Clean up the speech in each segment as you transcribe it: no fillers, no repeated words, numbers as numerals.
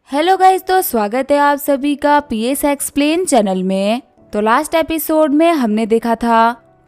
Hello guys, तो स्वागत है आप सभी का पीएस एक्सप्लेन चैनल में। तो लास्ट एपिसोड में हमने देखा था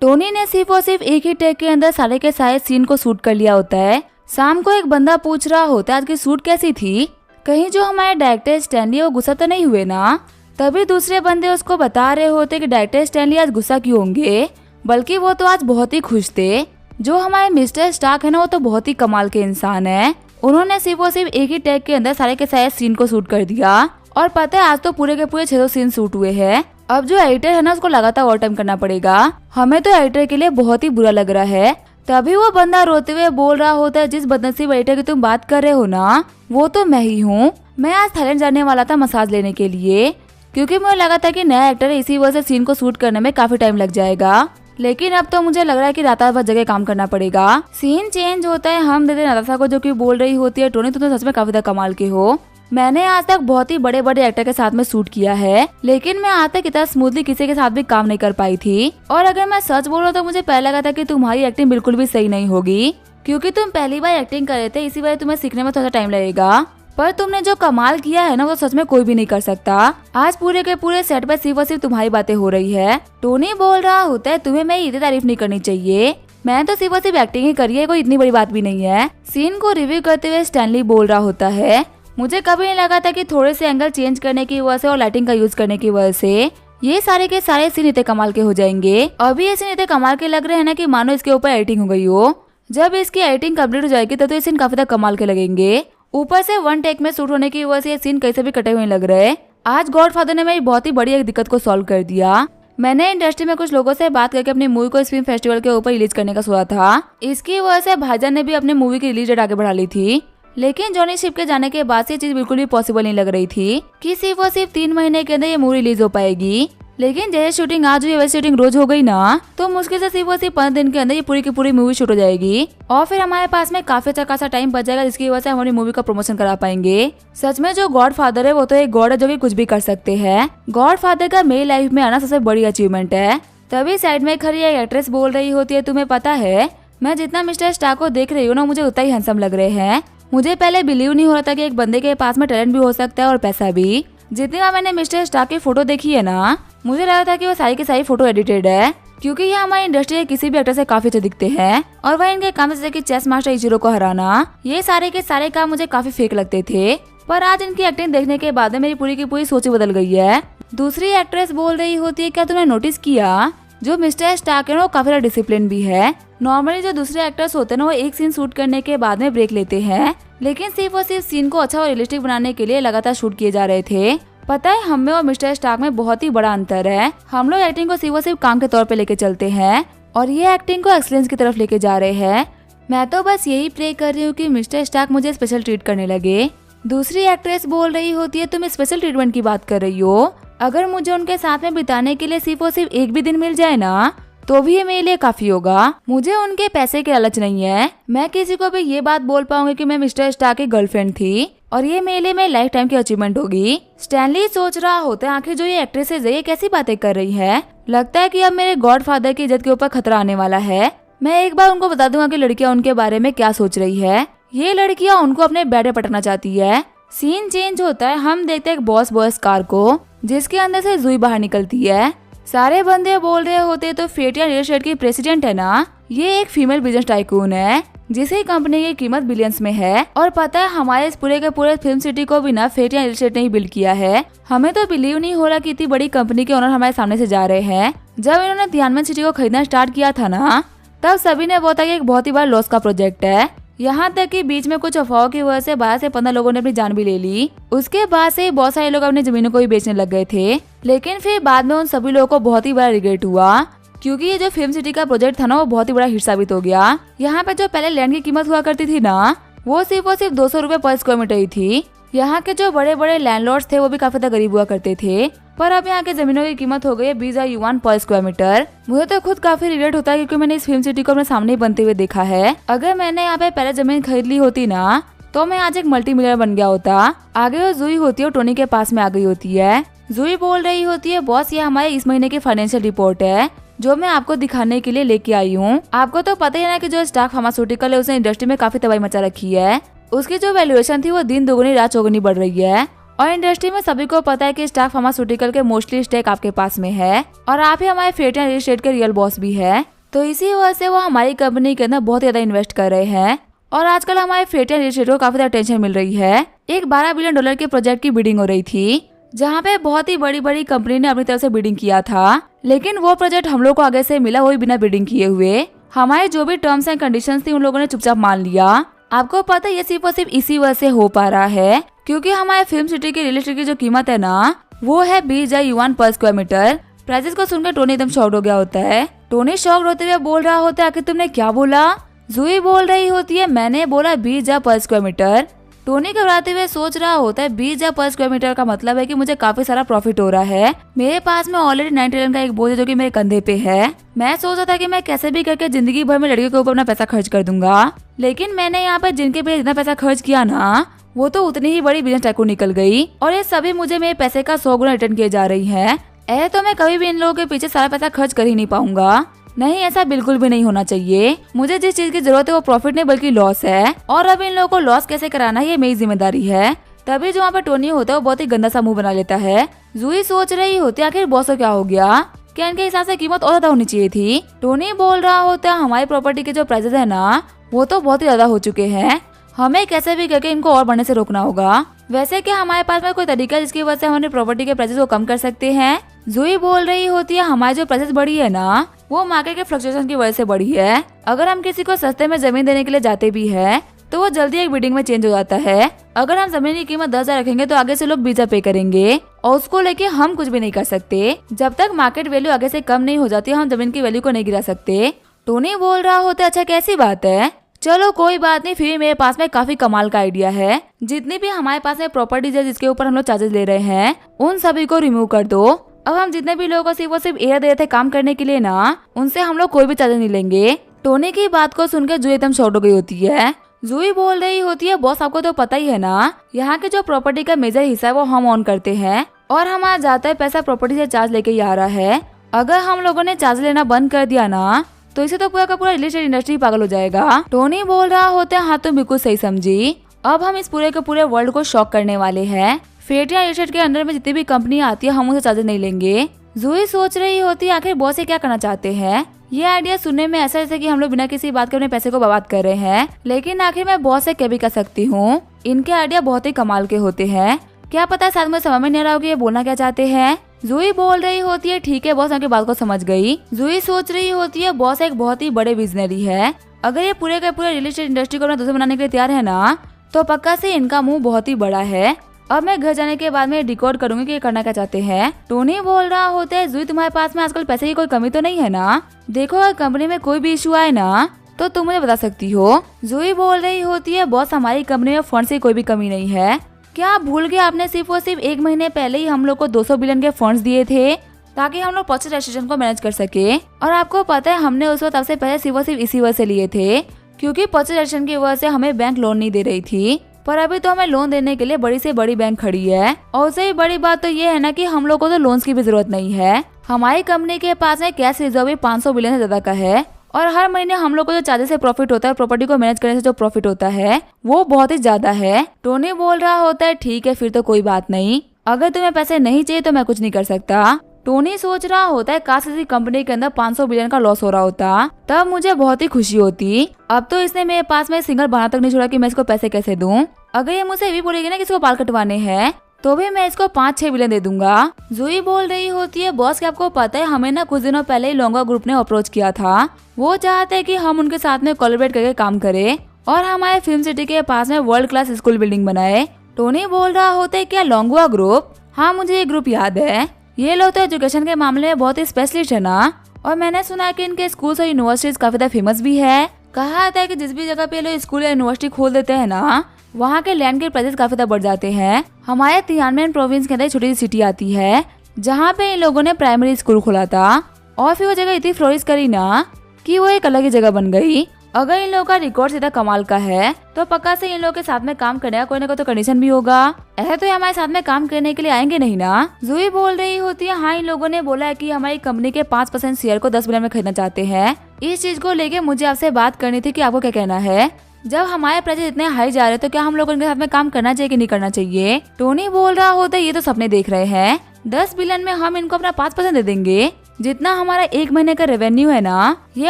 टोनी ने सिर्फ और सिर्फ एक ही टेक के अंदर सारे के सारे सीन को शूट कर लिया होता है। शाम को एक बंदा पूछ रहा होता है आज की शूट कैसी थी, कहीं जो हमारे डायरेक्टर स्टैनली वो गुस्सा तो नहीं हुए ना। तभी दूसरे बंदे उसको बता रहे होते कि डायरेक्टर स्टैनली आज गुस्सा क्यों होंगे, बल्कि वो तो आज बहुत ही खुश थे। जो हमारे मिस्टर स्टार्क है ना, वो तो बहुत ही कमाल के इंसान है। उन्होंने सिर्फ और सिर्फ एक ही टैग के अंदर सारे के सारे सीन को शूट कर दिया। और पता है आज तो पूरे के पूरे 600 सीन शूट हुए हैं। अब जो एडिटर है ना, उसको लगातार ओवर टाइम करना पड़ेगा। हमें तो एडिटर के लिए बहुत ही बुरा लग रहा है। तभी वो बंदा रोते हुए बोल रहा होता है, जिस बदनसीब एडिटर की तुम बात कर रहे हो ना, वो तो मैं ही हूँ। मैं आज थाईलैंड जाने वाला था मसाज लेने के लिए, क्योंकि मुझे लगा था कि नया एक्टर है, इसी वजह से सीन को शूट करने में काफी टाइम लग जाएगा। लेकिन अब तो मुझे लग रहा है कि रात भर जगह काम करना पड़ेगा। सीन चेंज होता है, हम देते नाताशा को जो कि बोल रही होती है, टोनी तुम तो सच में काफी कमाल के हो। मैंने आज तक बहुत ही बड़े बड़े एक्टर के साथ में शूट किया है, लेकिन मैं आज तक इतना स्मूथली किसी के साथ भी काम नहीं कर पाई थी। और अगर मैं सच बोल रहा हूँ तो मुझे पहले लगा था कि तुम्हारी एक्टिंग बिल्कुल भी सही नहीं होगी, क्योंकि तुम पहली बार एक्टिंग कर रहे थे, इसी वजह तुम्हें सीखने में थोड़ा टाइम लगेगा। पर तुमने जो कमाल किया है ना, वो सच में कोई भी नहीं कर सकता। आज पूरे के पूरे सेट पर सिर्फ और सिर्फ तुम्हारी बातें हो रही है। टोनी बोल रहा होता है तुम्हें मेरी इतनी तारीफ नहीं करनी चाहिए, मैंने तो सिर्फ और सिर्फ एक्टिंग ही करी है, कोई इतनी बड़ी बात भी नहीं है। सीन को रिव्यू करते हुए स्टैनली बोल रहा होता है, मुझे कभी नहीं लगा था कि थोड़े से एंगल चेंज करने की वजह से और लाइटिंग का यूज करने की वजह से ये सारे के सारे सीन इतने कमाल के हो जाएंगे। अभी ये सीन इतने कमाल के लग रहे हैं ना कि मानो इसके ऊपर एडिटिंग हो गई हो। जब इसकी एडिटिंग कम्प्लीट हो जाएगी तो ये सीन काफी कमाल के लगेंगे। ऊपर से वन टेक में शूट होने की वजह से ये सीन कैसे भी कटे हुए लग रहे। आज गॉडफादर ने मेरी बहुत ही बड़ी एक दिक्कत को सॉल्व कर दिया। मैंने इंडस्ट्री में कुछ लोगों से बात करके अपनी मूवी को इस फिल्म फेस्टिवल के ऊपर रिलीज करने का सोचा था। इसकी वजह से भाईजान ने भी अपनी मूवी की रिलीज डेट आगे बढ़ा ली थी, लेकिन जॉनी शिप के जाने के बाद से ये चीज बिल्कुल भी पॉसिबल नहीं लग रही थी कि सिर्फ और सिर्फ 3 महीने के अंदर ये मूवी रिलीज हो पाएगी। लेकिन जैसे शूटिंग आज हुई वैसे शूटिंग रोज हो गई ना, तो मुश्किल से सिर्फ और सिर्फ 15 दिन के अंदर ये पूरी की पूरी मूवी शूट हो जाएगी। और फिर हमारे पास में काफी अच्छा खासा टाइम बच जाएगा, जिसकी वजह से हमारी मूवी का प्रमोशन करा पाएंगे। सच में जो गॉडफादर है वो तो एक गॉड है जो कि कुछ भी कर सकते हैं। गॉडफादर का मेरी लाइफ में आना सबसे बड़ी अचीवमेंट है। तभी साइड में खड़ी एक एक्ट्रेस बोल रही होती है, तुम्हें पता है मैं जितना मिस्टर स्टार्क को देख रही हूँ ना, मुझे उतना ही हैंडसम लग रहे हैं। मुझे पहले बिलीव नहीं हो रहा था कि एक बंदे के पास में टैलेंट भी हो सकता है और पैसा भी। जितनी बार मैंने मिस्टर स्टार्क की फोटो देखी है ना, मुझे लगा था कि वो सारी की सारी फोटो एडिटेड है, क्योंकि ये हमारी इंडस्ट्री के किसी भी एक्टर से काफी अच्छे दिखते हैं। और वह इनके काम जैसे कि चेस मास्टर इचिरो को हराना, ये सारे के सारे काम मुझे काफी फेक लगते थे। पर आज इनकी एक्टिंग देखने के बाद मेरी पूरी की पूरी सोच बदल गई है। दूसरी एक्ट्रेस बोल रही होती है, क्या तुमने नोटिस किया जो मिस्टर स्टार्क है वो काफी डिसिप्लिन भी है। नॉर्मली जो दूसरे एक्टर्स होते हैं ना, वो एक सीन शूट करने के बाद में ब्रेक लेते हैं, लेकिन सिर्फ और सिर्फ सीन को अच्छा और रियलिस्टिक बनाने के लिए लगातार शूट किए जा रहे थे। पता है हम में और मिस्टर स्टार्क में बहुत ही बड़ा अंतर है। हम लोग एक्टिंग को सिर्फ और सिर्फ काम के तौर पे लेके चलते हैं, और ये एक्टिंग को एक्सीलेंस की तरफ लेके जा रहे हैं। मैं तो बस यही प्रे कर रही हूँ कि मिस्टर स्टार्क मुझे स्पेशल ट्रीट करने लगे। दूसरी एक्ट्रेस बोल रही होती है, तुम स्पेशल ट्रीटमेंट की बात कर रही हो, अगर मुझे उनके साथ में बिताने के लिए सिर्फ और सिर्फ एक भी दिन मिल जाए ना, तो भी ये मेरे लिए काफी होगा। मुझे उनके पैसे की लालच नहीं है। मैं किसी को भी ये बात बोल पाऊंगी कि मैं मिस्टर स्टार्क की गर्लफ्रेंड थी, और ये मेरे लिए मेरी लाइफ टाइम की अचीवमेंट होगी। स्टैनली सोच रहा होता है, आखिर जो ये एक्ट्रेसेस है ये कैसी बातें कर रही है। लगता है कि अब मेरे गॉडफादर की इज्जत के ऊपर खतरा आने वाला है। मैं एक बार उनको बता दूंगा कि लड़कियां उनके बारे में क्या सोच रही है। ये लड़कियां उनको अपने बेड पे पटकना चाहती है। सीन चेंज होता है, हम देखते हैं एक बॉस बॉयस कार को, जिसके अंदर से जुई बाहर निकलती है। सारे बंदे बोल रहे होते तो फेटिया रियल एस्टेट की प्रेसिडेंट है ना, ये एक फीमेल बिजनेस टाइकून है, जिसे कंपनी की कीमत बिलियंस में है। और पता है हमारे इस पूरे के पूरे फिल्म सिटी को भी ना फेटिया रियल एस्टेट ने ही बिल्ड किया है। हमें तो बिलीव नहीं हो रहा कि इतनी बड़ी कंपनी के ओनर हमारे सामने से जा रहे हैं। जब इन्होंने ध्यानमन सिटी को खरीदना स्टार्ट किया था ना, तब सभी ने बोला कि एक बहुत ही बड़ा लॉस का प्रोजेक्ट है। यहाँ तक कि बीच में कुछ अफवाहों की वजह से 12 से 15 लोगों ने अपनी जान भी ले ली। उसके बाद से बहुत सारे लोग अपनी जमीनों को भी बेचने लग गए थे, लेकिन फिर बाद में उन सभी लोगों को बहुत ही बड़ा रिग्रेट हुआ, क्योंकि ये जो फिल्म सिटी का प्रोजेक्ट था ना, वो बहुत ही बड़ा हिट साबित हो गया। यहाँ पे जो पहले लैंड की कीमत हुआ करती थी ना, वो सिर्फ और सिर्फ 200 रुपए पर स्क्वायर मीटर ही थी। यहाँ के जो बड़े बड़े लैंडलॉर्ड्स थे वो भी काफी गरीब हुआ करते थे, पर अब यहाँ के जमीनों की कीमत हो गई है 20,000 युआन पर स्क्वायर मीटर। मुझे तो खुद काफी रिग्रेट होता है, क्योंकि मैंने इस फिल्म सिटी को अपने सामने ही बनते हुए देखा है। अगर मैंने यहाँ पे पहले जमीन खरीद ली होती ना, तो मैं आज एक मल्टी मिलियनर बन गया होता। आगे वो जुई होती है, टोनी के पास में आ गई होती है। जुई बोल रही होती है, बॉस ये हमारे इस महीने की फाइनेंशियल रिपोर्ट है, जो मैं आपको दिखाने के लिए लेके आई हूँ। आपको तो पता ही है ना कि जो स्टार्क फार्मास्यूटिकल है उसने इंडस्ट्री में काफी तबाही मचा रखी है। उसकी जो वैल्यूएशन थी वो दिन दोगुनी रात चौगुनी बढ़ रही है। और इंडस्ट्री में सभी को पता है कि स्टार फार्मास्यूटिकल के मोस्टली स्टेक आपके पास में है और आप ही हमारे फेटिया रियल एस्टेट के रियल बॉस भी है। तो इसी वजह से वो हमारी कंपनी के अंदर बहुत ज्यादा इन्वेस्ट कर रहे हैं और आजकल हमारे फेटिया रियल एस्टेट को काफी ज्यादा टेंशन मिल रही है। एक $12 बिलियन के प्रोजेक्ट की बिडिंग हो रही थी जहाँ पे बहुत ही बड़ी बड़ी कंपनी ने अपनी तरफ से बिडिंग किया था, लेकिन वो प्रोजेक्ट हम लोग को आगे से मिला वही बिना बिडिंग किए हुए। हमारे जो भी टर्म्स एंड कंडीशंस थी उन लोगों ने चुपचाप मान लिया। आपको पता है ये सिर्फ और सिर्फ इसी वजह से हो पा रहा है क्योंकि हमारे फिल्म सिटी की रियल एस्टेट की जो कीमत है ना वो है 20,000 युआन पर स्क्वायर मीटर। प्राइसेस को सुनकर टोनी एकदम शॉक्ड हो गया होता है। टोनी शॉक्ड होते हुए बोल रहा होता है आखिर तुमने क्या बोला? जूही बोल रही होती है मैंने बोला 20,000 पर स्क्वायर मीटर। टोनी घबराते हुए सोच रहा होता है 20,000 पर स्क्वायर मीटर का मतलब है कि मुझे काफी सारा प्रॉफिट हो रहा है। मेरे पास में ऑलरेडी 9 ट्रिलियन का एक बोझ है जो कि मेरे कंधे पे है। मैं सोच रहा था कि मैं कैसे भी करके जिंदगी भर में लड़कियों के ऊपर अपना पैसा खर्च कर दूंगा, लेकिन मैंने यहाँ पे जिनके पे जितना पैसा खर्च किया ना वो तो उतनी ही बड़ी बिजनेस टाइकून निकल गई और ये सभी मुझे मेरे पैसे का 100 गुना रिटर्न किए जा रही है। ऐसे तो मैं कभी भी इन लोगों के पीछे सारा पैसा खर्च कर ही नहीं पाऊंगा। नहीं, ऐसा बिल्कुल भी नहीं होना चाहिए। मुझे जिस चीज की जरूरत है वो प्रॉफिट नहीं बल्कि लॉस है और अब इन लोगों को लॉस कैसे कराना है ये मेरी जिम्मेदारी है। तभी जो वहाँ पे टोनी होता है वो बहुत ही गंदा सा मुंह बना लेता है। जूही सोच रही होती है आखिर बॉस को क्या हो गया, क्या इनके हिसाब से कीमत और ज्यादा होनी चाहिए थी। टोनी बोल रहा होता है हमारी प्रॉपर्टी के जो प्राइसेस है ना वो तो बहुत ही ज्यादा हो चुके हैं, हमें कैसे भी करके इनको और बढ़ने से रोकना होगा। वैसे क्या हमारे पास में कोई तरीका है जिसकी वजह से हमारे प्रॉपर्टी के प्राइसेस को कम कर सकते हैं? जूही बोल रही होती है हमारी जो प्राइसेस बढ़ी है ना वो मार्केट के फ्लक्चुएशन की वजह से बढ़ी है। अगर हम किसी को सस्ते में जमीन देने के लिए जाते भी है तो वो जल्दी एक बिडिंग में चेंज हो जाता है। अगर हम जमीन की कीमत 10,000 रखेंगे तो आगे से लोग 20,000 पे करेंगे और उसको लेके हम कुछ भी नहीं कर सकते। जब तक मार्केट वैल्यू आगे से कम नहीं हो जाती हम जमीन की वैल्यू को नहीं गिरा सकते। टोनी बोल रहा होता है अच्छा कैसी बात है, चलो कोई बात नहीं, फिर मेरे पास में काफी कमाल का आइडिया है। जितनी भी हमारे पास में प्रॉपर्टीज है जिसके ऊपर हम लोग चार्जेस ले रहे हैं उन सभी को रिमूव कर दो। अब हम जितने भी लोगों को सिर्फ एयर दे रहे थे काम करने के लिए ना उनसे हम लोग कोई भी चार्जेस नहीं लेंगे। टोनी की बात को सुनकर जूही एकदम शॉक हो गई होती है। जूही बोल रही होती है बॉस आपको तो पता ही है ना यहाँ के जो प्रॉपर्टी का मेजर हिस्सा है वो हम ऑन करते हैं और हमारा ज्यादातर पैसा प्रॉपर्टी से चार्ज लेके ही आ रहा है। अगर हम लोगों ने चार्ज लेना बंद कर दिया ना तो इसे तो पूरा का पूरा रियल एस्टेट इंडस्ट्री पागल हो जाएगा। टोनी बोल रहा होता है हाँ तुम बिल्कुल सही समझी, अब हम इस पूरे के पूरे वर्ल्ड को शॉक करने वाले हैं। फेटिया रियल एस्टेट के अंदर में जितनी भी कंपनी आती है हम उसे चार्जेस नहीं लेंगे। जूही सोच रही होती है आखिर बॉस ये क्या करना चाहते हैं। ये आइडिया सुनने में ऐसा जैसे कि हम लोग बिना किसी बात के अपने पैसे को बर्बाद कर रहे हैं, लेकिन आखिर मैं बॉस से क्या भी कर सकती हूँ। इनके आइडिया बहुत ही कमाल के होते हैं, क्या पता शायद मुझे समझ में नहीं आ रहा हो कि ये बोलना क्या चाहते हैं। जूही बोल रही होती है ठीक है बॉस आपकी बात को समझ गई। जूही सोच रही होती है बॉस एक बहुत ही बड़े विजनरी है, अगर ये पूरे के पूरे रियल एस्टेट इंडस्ट्री को अपना दूसरे बनाने के लिए तैयार है ना तो पक्का से इनका मुंह बहुत ही बड़ा है। अब मैं घर जाने के बाद में डिकोड करूंगी कि ये करना क्या चाहते हैं। टोनी बोल रहा होता है जूही तुम्हारे पास में आजकल पैसे की कोई कमी तो नहीं है ना, देखो अगर कंपनी में कोई भी इशू आए ना तो तुम मुझे बता सकती हो। जूही बोल रही होती है बॉस हमारी कंपनी में फंड से कोई भी कमी नहीं है, क्या आप भूल गए आपने सिर्फ और सिर्फ 1 महीने पहले ही हम लोग को 200 बिलियन के फंड्स दिए थे ताकि हम लोग पॉजिटिव रजिस्ट्रेशन को मैनेज कर सके। और आपको पता है हमने उस वक्त आपसे पैसे सिर्फ और सिर्फ इसी वजह से लिए थे क्योंकि पॉजिटिव रजिस्ट्रेशन की वजह से हमें बैंक लोन नहीं दे रही थी, पर अभी तो हमें लोन देने के लिए बड़ी से बड़ी बैंक खड़ी है। और उससे भी बड़ी बात तो ये है ना कि हम लोग को तो लोन्स की भी जरूरत नहीं है। हमारी कंपनी के पास में कैश रिजर्व भी 500 बिलियन से ज्यादा का है और हर महीने हम लोग को जो चार्जेस से प्रॉफिट होता है, प्रॉपर्टी को मैनेज करने से जो प्रॉफिट होता है वो बहुत ही ज्यादा है। टोनी बोल रहा होता है ठीक है फिर तो कोई बात नहीं, अगर तुम्हें पैसे नहीं चाहिए तो मैं कुछ नहीं कर सकता। टोनी सोच रहा होता है काश किसी कंपनी के अंदर 500 बिलियन का लॉस हो रहा होता तब मुझे बहुत ही खुशी होती। अब तो इसने मेरे पास में सिंगल बना तक नहीं छोड़ा कि मैं इसको पैसे कैसे दूं। अगर ये मुझसे भी बोलेगी ना कि इसको बाल कटवाने हैं तो भी मैं इसको 5-6 बिलियन दे दूंगा। जूही बोल रही होती है बॉस क्या आपको पता है हमें ना कुछ दिनों पहले ही लोंगा ग्रुप ने अप्रोच किया था, वो चाहते हैं कि हम उनके साथ में कोलैबोरेट करके काम करें और हमारे फिल्म सिटी के पास में वर्ल्ड क्लास स्कूल बिल्डिंग बनाए। टोनी बोल रहा होता है क्या लोंगा ग्रुप? हाँ मुझे ये ग्रुप याद है, ये लोग तो एजुकेशन के मामले में बहुत ही स्पेशलिस्ट है ना, और मैंने सुना है कि इनके स्कूल्स और यूनिवर्सिटीज काफी ज्यादा फेमस भी है। कहा जाता है कि जिस भी जगह पे लोग स्कूल या यूनिवर्सिटी खोल देते हैं ना वहाँ के लैंड के प्राइसेस काफी ज्यादा बढ़ जाते हैं। हमारे तियानमेन प्रोविंस के अंदर छोटी सी सिटी आती है जहाँ पे इन लोगों ने प्राइमरी स्कूल खोला था और फिर वो जगह इतनी फ्लोरिश करी ना कि वो एक अलग ही जगह बन गई। अगर इन लोगों का रिकॉर्ड इतना कमाल का है तो पक्का से इन लोगों के साथ में काम करने का कोई ना कोई तो कंडीशन भी होगा, ऐसे तो ये हमारे साथ में काम करने के लिए आएंगे नहीं ना। जूही बोल रही होती है हाँ इन लोगों ने बोला है कि हमारी कंपनी के 5% शेयर को 10 बिलियन में खरीदना चाहते हैं। इस चीज को लेके मुझे आपसे बात करनी थी कि आपको क्या कहना है। जब हमारे प्राइजेस इतने हाई जा रहे हैं तो क्या हम लोगों के साथ में काम करना चाहिए कि नहीं करना चाहिए। टोनी बोल रहा होता है ये तो सपने देख रहे हैं, 10 बिलियन में हम इनको अपना 5% दे देंगे, जितना हमारा 1 महीने का रेवेन्यू है ना, ये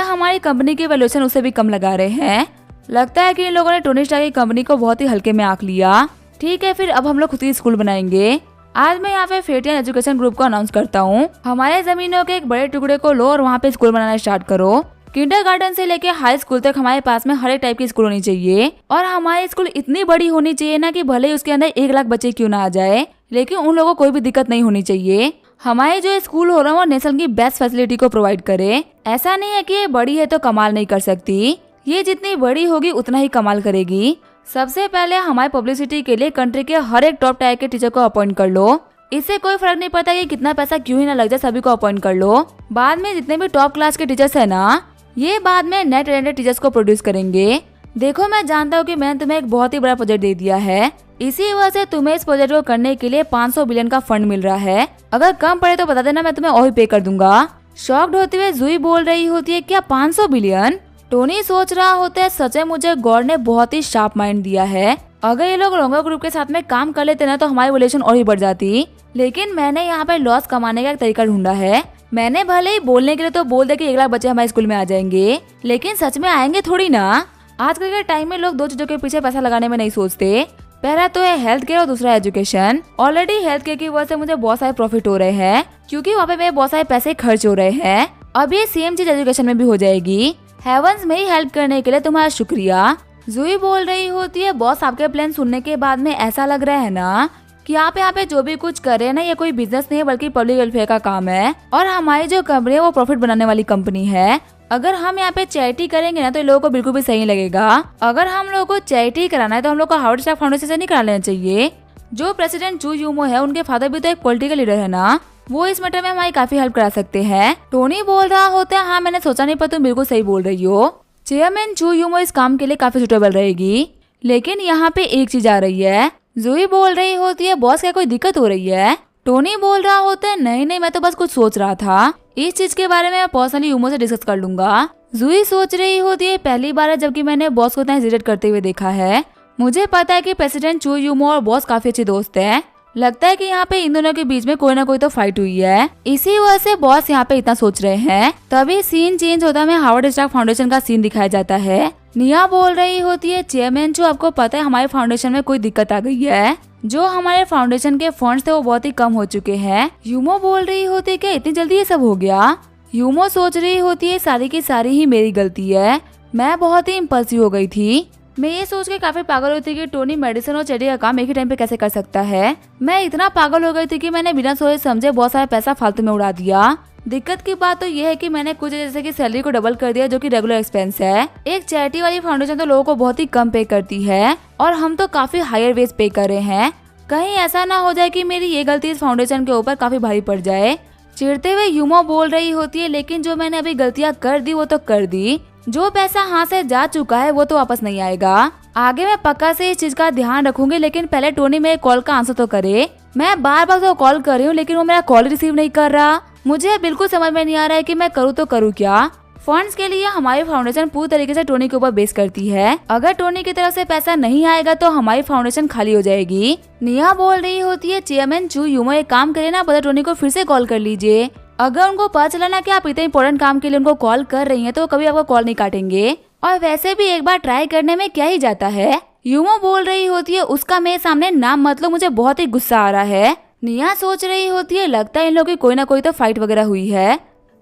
हमारी कंपनी की वैल्यूएशन उससे भी कम लगा रहे हैं। लगता है कि इन लोगों ने टोनी स्टार्क की कंपनी को बहुत ही हल्के में आंक लिया। ठीक है, फिर अब हम लोग खुद ही स्कूल बनाएंगे। आज मैं यहाँ पे फेटियन एजुकेशन ग्रुप को अनाउंस करता हूँ, हमारे जमीनों के एक बड़े टुकड़े को लो और वहाँ पे स्कूल बनाना स्टार्ट करो। किंडरगार्टन से लेके हाई स्कूल तक हमारे पास में हर एक टाइप की स्कूल होनी चाहिए, और हमारी स्कूल इतनी बड़ी होनी चाहिए ना कि भले ही उसके अंदर 1 लाख बच्चे क्यों ना आ जाए, लेकिन उन लोगों को कोई भी दिक्कत नहीं होनी चाहिए। हमारे जो स्कूल हो रहा है वो नेशनल की बेस्ट फैसिलिटी को प्रोवाइड करे। ऐसा नहीं है कि ये बड़ी है तो कमाल नहीं कर सकती, ये जितनी बड़ी होगी उतना ही कमाल करेगी। सबसे पहले हमारी पब्लिसिटी के लिए कंट्री के हर एक टॉप टायर के टीचर को अपॉइंट कर लो। इससे कोई फर्क नहीं पड़ता कि कितना पैसा क्यों ही ना लग जाए, सभी को अपॉइंट कर लो। बाद में जितने भी टॉप क्लास के टीचर्स है ना, ये बाद में नेट टैलेंटेड टीचर्स को प्रोड्यूस करेंगे। देखो, मैं जानता हूँ कि मैंने तुम्हें एक बहुत ही बड़ा प्रोजेक्ट दे दिया है, इसी वजह से तुम्हें इस प्रोजेक्ट को करने के लिए 500 बिलियन का फंड मिल रहा है। अगर कम पड़े तो बता देना, मैं तुम्हें और भी पे कर दूंगा। शॉक्ड होते हुए जूही बोल रही होती है, क्या 500 बिलियन? टोनी सोच रहा होता है, सच में मुझे गॉड ने बहुत ही शार्प माइंड दिया है। अगर ये लोग रोंगा ग्रुप के साथ में काम कर लेते ना तो हमारी वैल्यूएशन और भी बढ़ जाती। लेकिन मैंने यहाँ पे लॉस कमाने का एक तरीका ढूंढा है। मैंने भले ही बोलने के लिए तो बोल दिया कि 1 लाख बच्चे हमारे स्कूल में आ जाएंगे, लेकिन सच में आएंगे थोड़ी ना। आजकल के टाइम में लोग 2 चीजों के पीछे पैसा लगाने में नहीं सोचते। पहला तो है हेल्थ केयर और दूसरा एजुकेशन। ऑलरेडी हेल्थ केयर की वजह से मुझे बहुत सारे प्रॉफिट हो रहे हैं, क्योंकि वहाँ पे मेरे बहुत सारे पैसे खर्च हो रहे हैं। अब ये सेम चीज एजुकेशन में भी हो जाएगी। हेवंस मेरी हेल्प करने के लिए तुम्हारा शुक्रिया। जूही बोल रही होती है, बॉस आपके प्लान सुनने के बाद में ऐसा लग रहा है ना कि आप यहाँ पे जो भी कुछ कर रहे हैं ना, ये कोई बिजनेस नहीं है बल्कि पब्लिक वेलफेयर का काम है, और हमारी जो कंपनी है वो प्रॉफिट बनाने वाली कंपनी है। अगर हम यहाँ पे चैरिटी करेंगे ना तो लोगों को बिल्कुल भी सही लगेगा। अगर हम लोगों को चैरिटी कराना है तो हम लोग को हार्वर्ड स्टार्क फाउंडेशन से नहीं करा लेना चाहिए। जो प्रेसिडेंट चू यूमो है, उनके फादर भी तो एक पॉलिटिकल लीडर है ना, वो इस मैटर में हमारी काफी हेल्प करा सकते हैं। टोनी बोल रहा होता है, हाँ मैंने सोचा नहीं, पर तुम बिल्कुल सही बोल रही हो। चेयरमैन चू यूमो इस काम के लिए काफी सुटेबल रहेगी। लेकिन यहाँ पे एक चीज आ रही है। जूही बोल रही होती है, बॉस क्या कोई दिक्कत हो रही है? टोनी बोल रहा होता है, नहीं नहीं, मैं तो बस कुछ सोच रहा था, इस चीज के बारे में मैं पर्सनली यूमो से डिस्कस कर लूंगा। जूही सोच रही होती है, पहली बार है जबकि मैंने बॉस को इतना हेजिटेट करते हुए देखा है। मुझे पता है कि प्रेसिडेंट चू यूमो और बॉस काफी अच्छे दोस्त हैं। लगता है कि यहाँ पे इन दोनों के बीच में कोई ना कोई तो फाइट हुई है, इसी वजह से बॉस यहाँ पे इतना सोच रहे हैं। तभी सीन चेंज होता है, हार्वर्ड स्टार्क फाउंडेशन का सीन दिखाया जाता है। निया बोल रही होती है, चेयरमैन चू आपको पता है हमारे फाउंडेशन में कोई दिक्कत आ गई है, जो हमारे फाउंडेशन के फंड्स थे वो बहुत ही कम हो चुके हैं। यूमो बोल रही होती है, क्या इतनी जल्दी ये सब हो गया? यूमो सोच रही होती है, सारी की सारी ही मेरी गलती है, मैं बहुत ही इम्पल्सिव हो गई थी। मैं ये सोच के काफी पागल हुई थी कि टोनी मेडिसिन और चैरिटी का काम एक ही टाइम पे कैसे कर सकता है। मैं इतना पागल हो गई थी कि मैंने बिना सोचे समझे बहुत सारा पैसा फालतू में उड़ा दिया। दिक्कत की बात तो ये है कि मैंने कुछ जैसे कि सैलरी को डबल कर दिया, जो कि रेगुलर एक्सपेंस है। एक चैरिटी वाली फाउंडेशन तो लोगों को बहुत ही कम पे करती है, और हम तो काफी हायर वेज पे कर रहे हैं। कहीं ऐसा ना हो जाए कि मेरी ये गलती इस फाउंडेशन के ऊपर काफी भारी पड़ जाए। चिढ़ते हुए यूमो बोल रही होती है, लेकिन जो मैंने अभी गलतियाँ कर दी वो तो कर दी, जो पैसा हाथ से जा चुका है वो तो वापस नहीं आएगा। आगे मैं पक्का से इस चीज का ध्यान रखूंगी, लेकिन पहले टोनी मेरे कॉल का आंसर तो करे। मैं बार बार तो कॉल कर रही हूँ, लेकिन वो मेरा कॉल रिसीव नहीं कर रहा। मुझे बिल्कुल समझ में नहीं आ रहा है कि मैं करूँ तो करूँ क्या। फंड्स के लिए हमारी फाउंडेशन पूरी तरीके से टोनी के ऊपर बेस करती है। अगर टोनी की तरफ से पैसा नहीं आएगा तो हमारी फाउंडेशन खाली हो जाएगी। निया बोल रही होती है, चेयरमैन चू यूमो एक काम करे ना, पता टोनी को फिर से कॉल कर लीजिए। अगर उनको पता चला ना कि आप इतने इंपॉर्टेंट काम के लिए उनको कॉल कर रही हैं, तो कभी आपको कॉल नहीं काटेंगे। और वैसे भी एक बार ट्राई करने में क्या ही जाता है। यूमो बोल रही होती है, उसका मेरे सामने नाम मत लो, मुझे बहुत ही गुस्सा आ रहा है। निया सोच रही होती है, लगता है इन लोगों की कोई ना कोई तो फाइट वगैरह हुई है।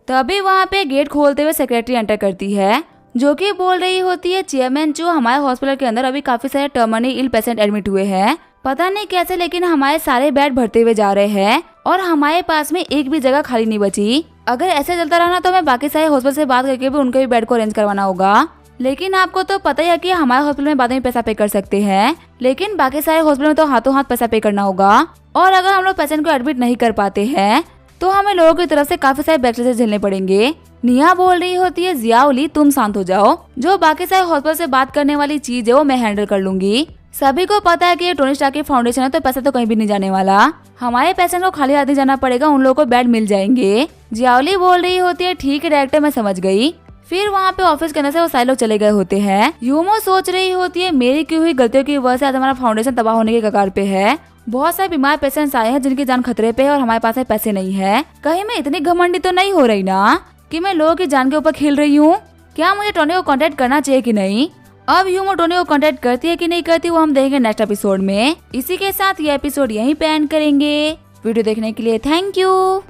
तभी वहाँ पे गेट खोलते हुए सेक्रेटरी एंटर करती है, जो कि बोल रही होती है, चेयरमैन जो हमारे हॉस्पिटल के अंदर अभी काफी सारे टर्मिनली इल पेशेंट एडमिट हुए हैं। पता नहीं कैसे, लेकिन हमारे सारे बेड भरते हुए जा रहे हैं और हमारे पास में एक भी जगह खाली नहीं बची। अगर ऐसे चलता रहा ना तो मैं बाकी सारे हॉस्पिटल से बात करके भी उनके भी बेड को अरेंज करवाना होगा। लेकिन आपको तो पता ही है कि हमारे हॉस्पिटल में बाद में पैसा पे कर सकते हैं, लेकिन बाकी सारे हॉस्पिटल में तो हाथों हाथ पैसा पे करना होगा। और अगर हम लोग पेशेंट को एडमिट नहीं कर पाते हैं तो हमें लोगों की तरफ से काफी सारे बैकलैश झेलने पड़ेंगे। निया बोल रही होती है, जियाओली तुम शांत हो जाओ, जो बाकी सारे हॉस्पिटल से बात करने वाली चीज है वो मैं हैंडल कर लूंगी। सभी को पता है कि ये टोनी स्टार्क की फाउंडेशन है, तो पैसा तो कहीं भी नहीं जाने वाला। हमारे पेशेंट को खाली हाथ नहीं जाना पड़ेगा, उन लोगों को बेड मिल जाएंगे। जियाओली बोल रही होती है, ठीक है डायरेक्टर, मैं समझ गई। फिर वहाँ पे ऑफिस के अंदर से वो सारे लोग चले गए होते हैं। यूमो सोच रही होती है मेरी की हुई गलतियों की वजह से आज हमारा फाउंडेशन तबाह होने के कगार पे है। बहुत सारे बीमार पेशेंट्स आए हैं जिनकी जान खतरे पे है और हमारे पास पैसे नहीं है। कहीं मैं इतनी घमंडी तो नहीं हो रही ना कि मैं लोगों की जान के ऊपर खेल रही हूँ। क्या मुझे टोनी को कांटेक्ट करना चाहिए कि नहीं? अब यूमो टोनी को कांटेक्ट करती है कि नहीं करती वो हम देखेंगे नेक्स्ट एपिसोड में। इसी के साथ ये एपिसोड यहीं पे एंड करेंगे। वीडियो देखने के लिए थैंक यू।